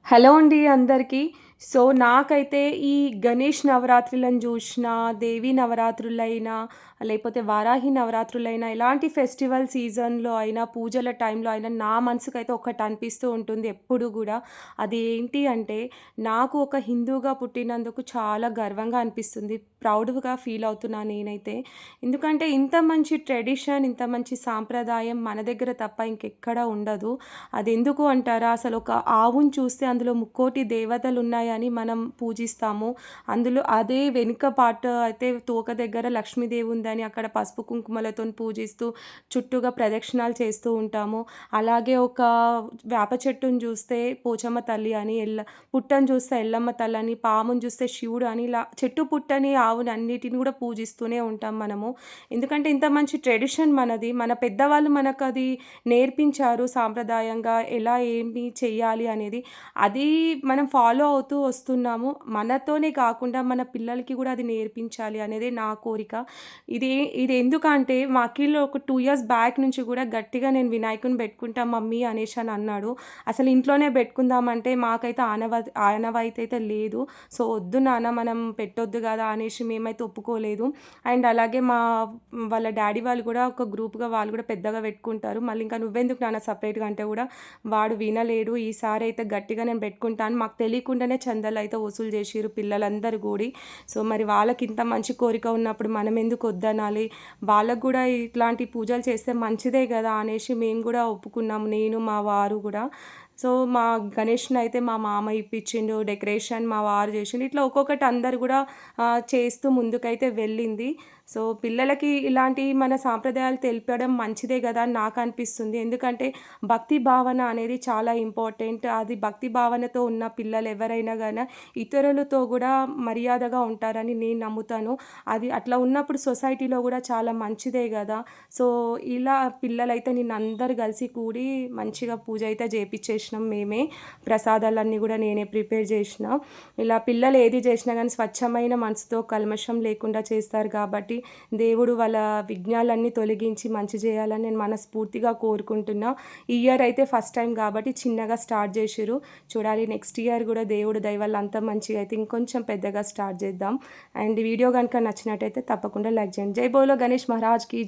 Hello అండి అందరికీ. నాకైతే ఈ గణేష్ నవరాత్రులను జూషినా, దేవీ నవరాత్రులైనా, లేపోతే వారాహి నవరాత్రులైనా, ఎలాంటి ఫెస్టివల్ సీజన్‌లో అయినా, పూజల టైంలో అయినా, నా మనసుకైతే ఒకటి అనిపిస్తూ ఉంటుంది ఎప్పుడు గూడా. అది ఏంటి అంటే, నాకు ఒక హిందువుగా పుట్టినందుకు చాలా గర్వంగా అనిపిస్తుంది. ప్రౌడ్‌గా ఫీల్ అవుతున్నా నేనైతే. ఎందుకంటే, ఇంత మంచి ట్రెడిషన్, ఇంత మంచి సాంప్రదాయం మన దగ్గర తప్ప ఇంకెక్కడా ఉండదు. అదెందుకు అంటారా? అసలొక ఆవును చూస్తే అందులో ముక్కోటి దేవతలున్నాయని మనం పూజిస్తాము. అందులో అదే వెనుక పార్ట్ అయితే తోక దగ్గర లక్ష్మీదేవి ఉందని అక్కడ పసుపు కుంకుమలతోని పూజిస్తూ చుట్టూగా ప్రదక్షిణాలు చేస్తూ ఉంటాము. అలాగే ఒక వేప చెట్టుని చూస్తే పోచమ్మ తల్లి అని, పుట్టను చూస్తే ఎల్లమ్మ తల్లని, పాముని చూస్తే శివుడు అని ఇలా చెట్టు పుట్టని, ఆవుని అన్నిటిని కూడా పూజిస్తూనే ఉంటాం మనము. ఎందుకంటే ఇంత మంచి ట్రెడిషన్ మనది. మన పెద్దవాళ్ళు మనకది నేర్పించారు సాంప్రదాయంగా ఎలా ఏమి చెయ్యాలి అనేది. అది మనం ఫాలో అవుతూ వస్తున్నాము. మనతోనే కాకుండా మన పిల్లలకి గూడా అది నేర్పించాలి అనేదే నా కోరిక. ఇది ఇది ఎందుకంటే మా అఖిల్ ఒక 2 ఇయర్స్ బ్యాక్ నుంచి గూడా గట్టిగా నేను వినాయకుడిని బెట్టుకుంటా మమ్మీ అనేసని అన్నాడు. అసలు ఇంట్లోనే బెట్టుకుందామంటే మాకైతే ఆనవాయితీ అయితే లేదు. వద్దు నాన్న మనం పెట్టొద్దు గదా అనేసి మేమైతే ఒప్పుకోలేదు. అండ్ అలాగే వాళ్ళ డ్యాడీ వాళ్ళు గూడా ఒక గ్రూప్‌గా వాళ్ళు గూడా పెద్దగా పెట్టుకుంటారు. మళ్ళీ ఇంకా నువ్వెందుకు నాన్న సెపరేట్‌గా అంటే గూడా వాడు వినలేడు. ఈసారైతే గట్టిగా నేను పెట్టుకుంటాను. మాకు తెలియకుండానే చందాలయితే వసూలు జేషిర్రు పిల్లలందరూ గూడి. మరి వాళ్ళకింత మంచి కోరిక ఉన్నప్పుడు మనమెందుకు వద్దనాలి? వాళ్ళకి గూడా ఇట్లాంటి పూజలు చేస్తే మంచిదే గదా అనేసి మేము గూడా ఒప్పుకున్నాం. నేను, మా వారు గూడా. మా గణేష్‌నయితే మా మామయ్య ఇప్పిచ్చిండు. డెకరేషన్ మా వారు జేషిండు. ఇట్లా ఒక్కొక్కటి అందరూ గూడా చేస్తూ ముందుకైతే వెళ్ళింది. పిల్లలకి ఇలాంటి మన సాంప్రదాయాలు తెలపడం మంచిదే గదా అని నాకనిపిస్తుంది. ఎందుకంటే భక్తి భావన అనేది చాలా ఇంపార్టెంట్. అది భక్తి భావనతో ఉన్న పిల్లలు ఎవరైనా గాన ఇతరులతో గూడా మర్యాదగా ఉంటారని నేను నమ్ముతాను. అది అట్లా ఉన్నప్పుడు సొసైటీలో గూడా చాలా మంచిదే గదా! సో, ఇలా పిల్లలైతే నిన్న అందరూ కలిసి కూడి మంచిగా పూజ అయితే జేపిచ్చేసినాం మేమే. ప్రసాదాలన్నీ గూడా నేనే ప్రిపేర్ జేషినా. ఇలా పిల్లలు ఏది జేషినా గానీ స్వచ్ఛమైన మనసుతో కల్మషం లేకుండా చేస్తారు కాబట్టి దేవుడు వాళ్ళ విఘ్నాలన్నీ తొలగించి మంచి జేయాలని నేను మనస్ఫూర్తిగా కోరుకుంటున్నా. ఈ ఇయర్ అయితే ఫస్ట్ టైమ్ గాబట్టి చిన్నగా స్టార్ట్ జేషిర్రు. చూడాలి నెక్స్ట్ ఇయర్ గూడా దేవుడు దయ వల్ల అంతా మంచిగా అయితే ఇంకొంచెం పెద్దగా స్టార్ట్ జేద్దాం. అండ్ వీడియో గనుక నచ్చినట్టయితే తప్పకుండా లైక్ చేయండి. జై బోలో గణేష్ మహారాజ్‌కి